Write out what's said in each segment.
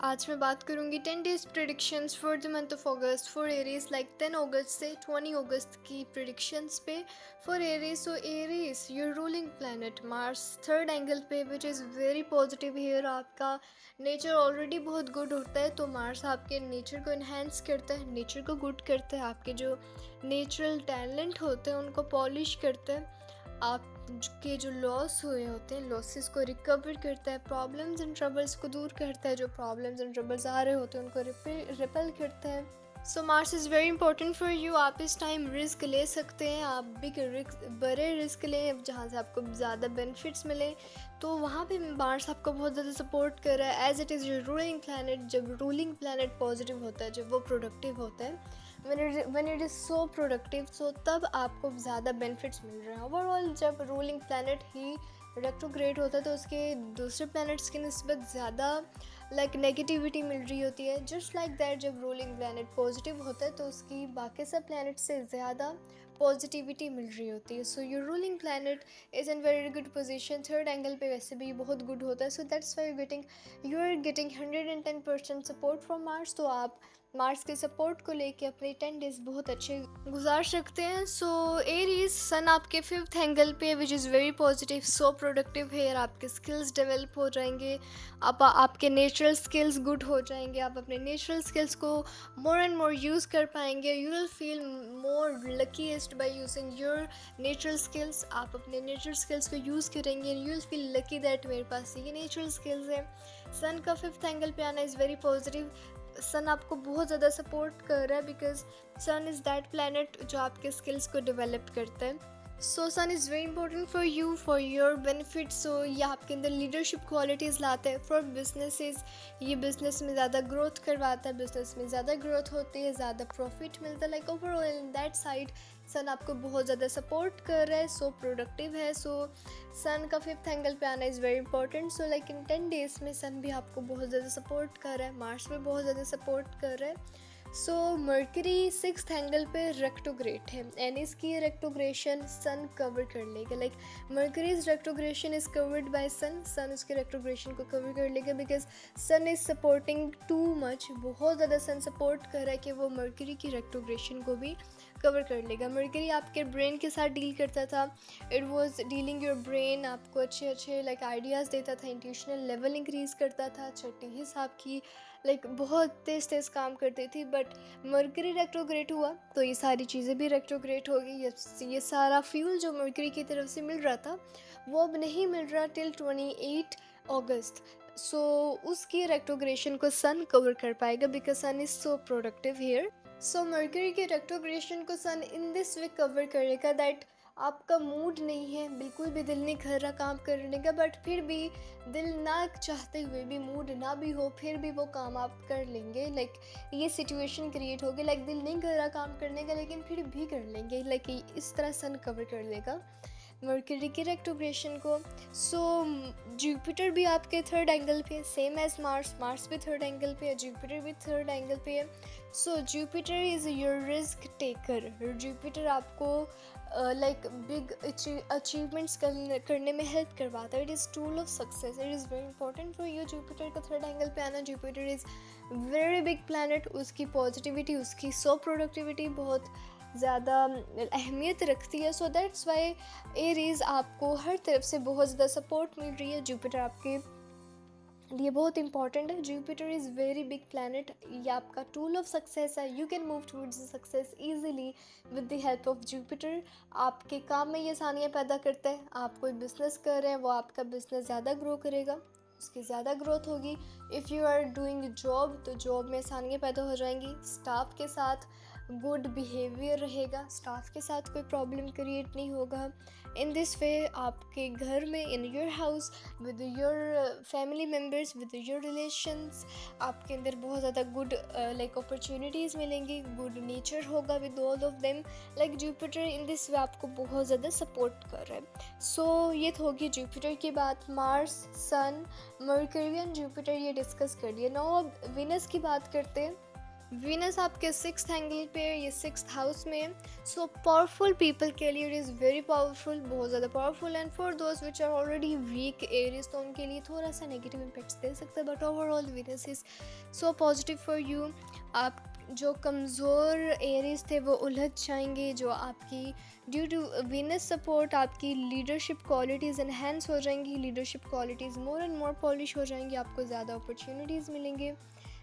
आज मैं बात करूंगी 10 days predictions for the month of August for Aries, like 10 August से 20 अगस्त की प्रिडिक्शंस पे for Aries. So Aries, your ruling planet Mars third angle पे, which is very positive here. आपका nature already बहुत गुड होता है, तो Mars आपके नेचर को इन्हेंस करता है, नेचर को गुड करता है, आपके जो नेचुरल टैलेंट होते हैं उनको पॉलिश करता है, आपके जो लॉस हुए होते हैं लॉसेस को रिकवर करता है, प्रॉब्लम्स एंड ट्रबल्स को दूर करता है, जो प्रॉब्लम्स एंड ट्रबल्स आ रहे होते हैं उनको रिपेल करता है. So Mars is very important for you. आप इस टाइम रिस्क ले सकते हैं, आप बिग रिस्क, बड़े रिस्क लें जहाँ से आपको ज़्यादा बेनिफिट्स मिले, तो वहाँ पे मार्स आपको बहुत ज़्यादा सपोर्ट कर रहा है. As it is your ruling planet. जब रूलिंग प्लैनेट पॉजिटिव होता है, जब वो प्रोडक्टिव होता है, when it is so productive, so तब आपको ज़्यादा बेनिफिट्स मिल रहे हैं. ओवरऑल जब रूलिंग प्लैनेट ही रेट्रोग्रेड होता है तो उसके दूसरे प्लैनेट्स की निस्बत ज़्यादा नेगेटिविटी मिल रही होती है. जस्ट लाइक दैट, जब रूलिंग प्लैनेट पॉजिटिव होता है तो उसकी बाकी सब प्लैनेट से ज़्यादा पॉजिटिविटी मिल रही होती है. So your ruling planet is in very good position. Third angle पे वैसे भी बहुत गुड होता है. So that's why you are getting 110% support from Mars. तो आप मार्स के सपोर्ट को लेके अपने 10 डेज बहुत अच्छे गुजार सकते हैं. सो एरीज, सन आपके 5th एंगल पे, which is very positive, so productive है. आपके स्किल्स डेवलप हो जाएंगे, आपके नेचुरल स्किल्स गुड हो जाएंगे, आप अपने नेचुरल स्किल्स को मोर एंड मोर यूज़ कर पाएंगे. You will feel more luckiest by using your natural skills. आप अपने नेचुरल स्किल्स को यूज़ करेंगे, you will feel lucky that मेरे पास ये नेचुरल स्किल्स है. सन का 5th एंगल पे आना इज़ वेरी पॉजिटिव. सन आपको बहुत ज़्यादा सपोर्ट कर रहा है, because sun is that planet जो आपके स्किल्स को डेवलप करता है. So sun is very important for you, for your benefit. So ये आपके अंदर लीडरशिप क्वालिटीज़ लाता है फॉर बिजनेसेस. ये बिजनेस में ज़्यादा ग्रोथ करवाता है, बिजनेस में ज़्यादा ग्रोथ होती है, ज़्यादा प्रॉफिट मिलता है. Like overall in that side sun आपको बहुत ज़्यादा सपोर्ट कर रहा है, सो प्रोडक्टिव है. सो सन का 5th एंगल पे आना is very important. So like in 10 days में सन भी आपको बहुत ज़्यादा सपोर्ट कर रहा है, मार्स भी बहुत ज़्यादा सपोर्ट कर रहा है. सो मर्करी 6th एंगल पे रेक्टोग्रेट है, एंड इसकी रेक्टोग्रेशन सन कवर कर लेगा. Like Mercury's retrogression is covered by sun. Sun इसके रेक्टोग्रेशन को कवर कर लेगा, because sun is supporting too much. बहुत ज़्यादा सन सपोर्ट कर रहा है कि वो मर्करी की रेक्टोग्रेशन को भी कवर कर लेगा. मर्करी आपके ब्रेन के साथ डील करता था, it was dealing your brain. आपको अच्छे अच्छे आइडियाज़ देता था, इंट्यूशनल लेवल इंक्रीज़ करता था, छठी हिसाब की बहुत तेज़ तेज़ काम करती थी. बट मर्करी रेट्रोग्रेड हुआ तो ये सारी चीज़ें भी रेट्रोग्रेड हो गई. ये सारा फ्यूल जो मर्करी की तरफ से मिल रहा था वो अब नहीं मिल रहा टिल 28 अगस्त. सो उसकी रेट्रोग्रेशन को सन कवर कर पाएगा, because sun is so productive here. So Mercury के रेट्रोग्रेशन को sun in this way cover करेगा दैट आपका मूड नहीं है, बिल्कुल भी दिल नहीं कर रहा काम करने का, बट फिर भी दिल ना चाहते हुए भी, मूड ना भी हो, फिर भी वो काम आप कर लेंगे. ये सिचुएशन क्रिएट होगी, दिल नहीं कर रहा काम करने का लेकिन फिर भी कर लेंगे. इस तरह सन कवर कर लेगा मर्करी के रेट्रोग्रेशन को. सो जुपिटर भी आपके 3rd एंगल पे है, सेम एज मार्स. मार्स भी 3rd एंगल पे है, जुपिटर भी 3rd एंगल पे है. So Jupiter is your risk taker. Jupiter आपको बिग अचीवमेंट्स करने में हेल्प करवाता है. It is tool of success. It is very important for you. Jupiter का 3rd एंगल पे आना. Jupiter is very big planet. उसकी पॉजिटिविटी, उसकी सो प्रोडक्टिविटी बहुत ज़्यादा अहमियत रखती है. सो दैट्स वाई एरीज आपको हर तरफ से बहुत ज़्यादा सपोर्ट मिल रही है. जुपिटर आपके लिए बहुत इंपॉर्टेंट है. Jupiter is very big planet. ये आपका टूल ऑफ सक्सेस है. You can move towards success easily with the help of Jupiter. आपके काम में ये आसानियाँ पैदा करता है. आप कोई बिजनेस कर रहे हैं, वो आपका बिजनेस ज़्यादा ग्रो करेगा, उसकी ज़्यादा ग्रोथ होगी. If you are doing job तो जॉब में आसानियाँ पैदा हो जाएंगी. स्टाफ के साथ गुड बिहेवियर रहेगा, स्टाफ के साथ कोई प्रॉब्लम क्रिएट नहीं होगा. इन दिस वे आपके घर में, in your house, with your family members, with your relations, आपके अंदर बहुत ज़्यादा गुड अपॉर्चुनिटीज़ मिलेंगी. गुड नेचर होगा with all of them. Jupiter in this वे आपको बहुत ज़्यादा सपोर्ट कर रहा है. सो ये तो होगी जुपिटर की बात. Mars, sun, Mercury and Jupiter ये डिस्कस कर लिया. नाउ अब विनस की बात करते हैं. वीनस आपके 6th एंगल पे, ये 6th हाउस में। सो पावरफुल पीपल के लिए इट इज़ वेरी पावरफुल, बहुत ज़्यादा powerful. And for those which are already weak Aries, तो उनके लिए थोड़ा सा नेगेटिव इम्पैक्ट्स दे सकता है, but overall Venus is so positive for you. आप जो कमज़ोर एरियज थे वो उलझ जाएंगे, जो आपकी ड्यू टू वीनस सपोर्ट आपकी लीडरशिप क्वालिटीज़ इन्हेंस हो जाएंगी, leadership qualities more and more polish हो जाएंगी, आपको ज़्यादा अपॉर्चुनिटीज़ मिलेंगे,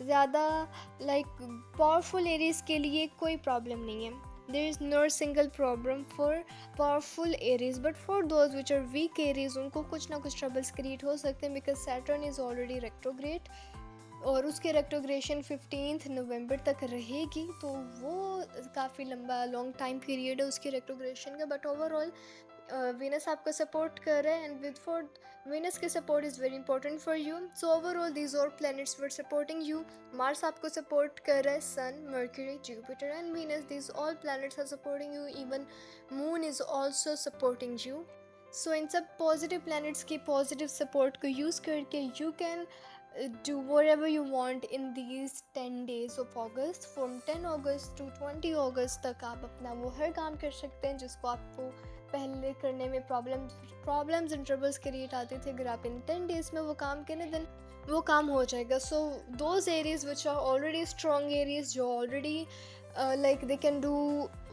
ज़्यादा लाइक पावरफुल एरियाज़ के लिए कोई प्रॉब्लम नहीं है। There is no single problem for powerful areas, but for those which are weak areas उनको कुछ ना कुछ ट्रबल्स क्रिएट हो सकते हैं, because Saturn is already retrograde और उसके रेट्रोग्रेशन 15 नवंबर तक रहेगी, तो वो काफ़ी लंबा लॉन्ग टाइम पीरियड है उसके रेट्रोग्रेशन का। बट ओवरऑल वीनस आपको सपोर्ट कर रहा है, एंड विद फॉर वीनस के support is very important for you. So overall these और planets were supporting you. Mars आपको सपोर्ट कर रहा है, sun, Mercury, Jupiter and Venus, these all planets are supporting you, even moon is also supporting you. So इन सब positive planets की positive support को use करके you can do whatever you want in these 10 days of August. From 10 August to 20 August तक आप अपना वो हर काम कर सकते हैं जिसको आपको पहले करने में प्रॉब्लम्स एंड ट्रबल्स क्रिएट आते थे। अगर आप इन 10 डेज में वो काम करें देन वो काम हो जाएगा। So those areas which are already strong areas, जो already like they can do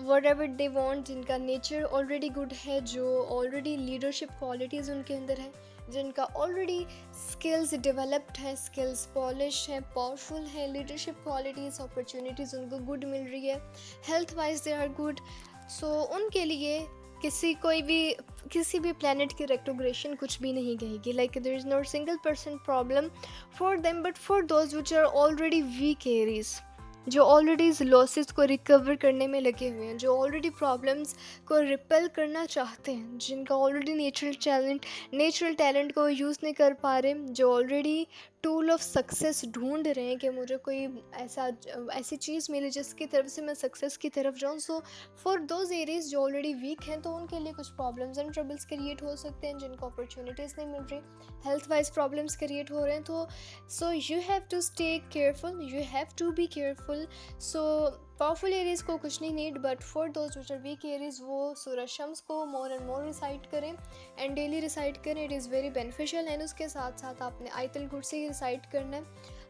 whatever they want, जिनका नेचर ऑलरेडी गुड है, जो ऑलरेडी लीडरशिप क्वालिटीज़ उनके अंदर है, जिनका ऑलरेडी स्किल्स डेवलप्ड है, स्किल्स पॉलिश है, पावरफुल है, लीडरशिप क्वालिटीज़ अपॉर्चुनिटीज़ उनको गुड मिल रही है, health wise they are good. So उनके लिए किसी भी प्लैनेट की रेट्रोग्रेशन कुछ भी नहीं कहेगी, like there is not single percent problem for them. But for those which are already weak Aries, जो ऑलरेडी इस लॉसेस को रिकवर करने में लगे हुए हैं, जो ऑलरेडी प्रॉब्लम्स को रिपेल करना चाहते हैं, जिनका ऑलरेडी नेचुरल टैलेंट को यूज़ नहीं कर पा रहे, जो ऑलरेडी टूल ऑफ सक्सेस ढूंढ रहे हैं कि मुझे कोई ऐसी चीज़ मिले जिसकी तरफ से मैं सक्सेस की तरफ जाऊं। सो फॉर दोज एरियाज जो ऑलरेडी वीक हैं, तो उनके लिए कुछ प्रॉब्लम्स एंड ट्रबल्स क्रिएट हो सकते हैं, जिनको अपॉर्चुनिटीज़ नहीं मिल रही, हेल्थ वाइज प्रॉब्लम्स क्रिएट हो रहे हैं। तो so you have to stay careful, you have to be careful. So powerful areas को कुछ नहीं need, but for those which are weak areas वो सूरज शम्स को मोर एंड मोर रिसाइट करें एंड डेली रिसाइट करें, it is very beneficial. And उसके साथ साथ आपने आयतल कुर्सी रिसाइट करना है,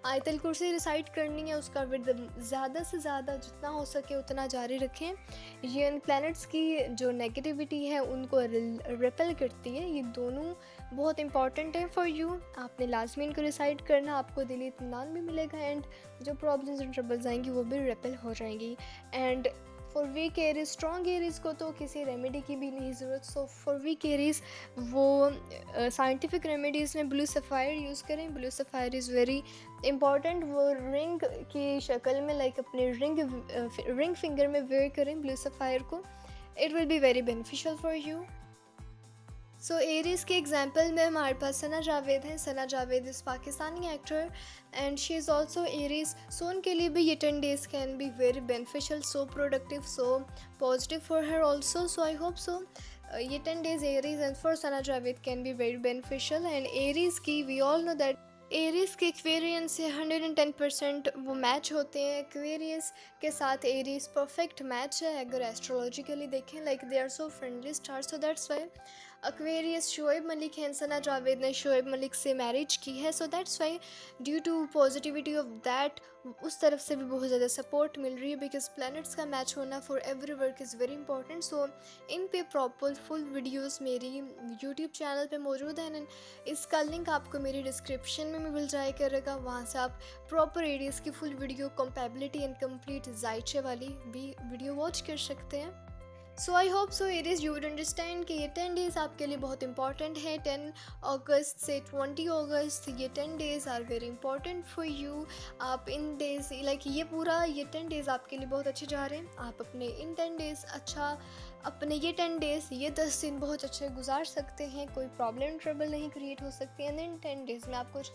आयतल कुर्सी रिसाइट करनी है, उसका विद ज़्यादा से ज़्यादा जितना हो सके उतना जारी रखें। ये इन प्लैनेट्स की जो नेगेटिविटी है उनको रिपेल करती है, ये दोनों बहुत इंपॉर्टेंट है फॉर यू। आपने लाजमी इनको रिसाइट करना, आपको दिली इत्मीनान भी मिलेगा, एंड जो प्रॉब्लम्स एंड ट्रबल्स आएंगी वो भी रिपेल हो जाएंगी। And for weak Aries, strong Aries को तो किसी रेमेडी की भी नहीं ज़रूरत। सो फॉर वीक एरीज वो साइंटिफिक रेमेडीज़ में ब्लू सफ़ायर यूज़ करें। Blue sapphire is very important, वो रिंग की शक्ल में लाइक अपने रिंग फिंगर में वेयर करें ब्लू सफ़ायर को, it will be very beneficial for you. So Aries के एग्जांपल में हमारे पास सना जावेद है। Sana Javed is Pakistani actor and she is also Aries. So उनके लिए भी ये 10 days can be very beneficial, so productive, so positive for her also. So I hope so ये 10 days Aries and for Sana Javed can be very beneficial. And Aries की we all know that Aries के Aquarians से 110% वो match होते हैं। Aquarius के साथ Aries perfect match है अगर एस्ट्रोलॉजिकली देखें, like they are so friendly stars. So that's why Aquarius Shoaib Malik हैं, सना जावेद ने शोएब मलिक से मैरिज की है। So that's why due to positivity of that उस तरफ से भी बहुत ज़्यादा सपोर्ट मिल रही है, बिकॉज प्लैनेट्स का मैच होना for every work is very important. So इन पे प्रॉपर फुल वीडियोस मेरी यूट्यूब चैनल पे मौजूद हैं, एंड इसका लिंक आपको मेरी डिस्क्रिप्शन में मिल जाया करेगा। वहाँ से आप प्रॉपर एरियाज़ की full video compatibility and complete जायचे वाली भी वीडियो वॉच कर सकते हैं। So I hope so Aries you would understand कि ये 10 days आपके लिए बहुत इंपॉर्टेंट है। 10 अगस्त से 20 अगस्त ये 10 days are very important for you. आप इन डेज लाइक ये 10 days आपके लिए बहुत अच्छे जा रहे हैं। आप अपने इन 10 days अपने ये 10 days ये 10 दिन बहुत अच्छे गुजार सकते हैं, कोई प्रॉब्लम ट्रबल नहीं क्रिएट हो सकती है। एंड इन 10 days में आप कुछ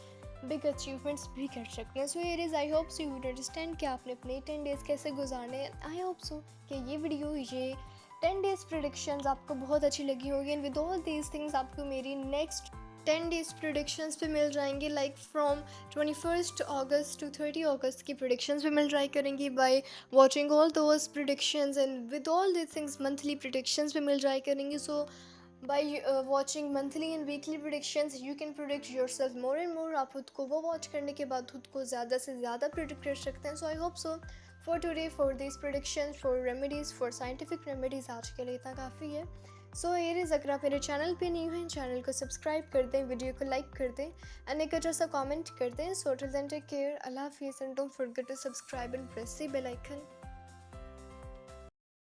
बिग अचीवमेंट्स भी कर सकते हैं। So Aries I hope so you would understand कि आपने अपने 10 days कैसे गुजारने हैं। आई होप सो कि ये वीडियो ये 10 days प्रेडिक्शंस आपको बहुत अच्छी लगी होगी। And with all these things आपको मेरी नेक्स्ट 10 डेज प्रिडिक्शंस पे मिल जाएंगे, लाइक फ्रॉम 21 अगस्त टू 30 अगस्त की प्रिडिक्शंस पे मिल ट्राई करेंगी by watching all those predictions, and with all this things monthly predictions पे मिल ट्राई करेंगी. सो by watching monthly and weekly predictions you can predict yourself more and more. आप खुद को वो watch करने के बाद खुद को ज़्यादा से ज़्यादा प्रिडिक्ट कर सकते हैं. So I hope so for today, for this predictions, for remedies, for scientific remedies आज के लिए इतना काफ़ी है. सो एरीज, अगर आप मेरे चैनल पे न्यू हैं, चैनल को सब्सक्राइब कर दें, वीडियो को लाइक कर दें एंड एक अच्छा सा कमेंट कर दें. So till then take care, अल्लाह हाफिज़ and don't forget to subscribe and press the bell icon.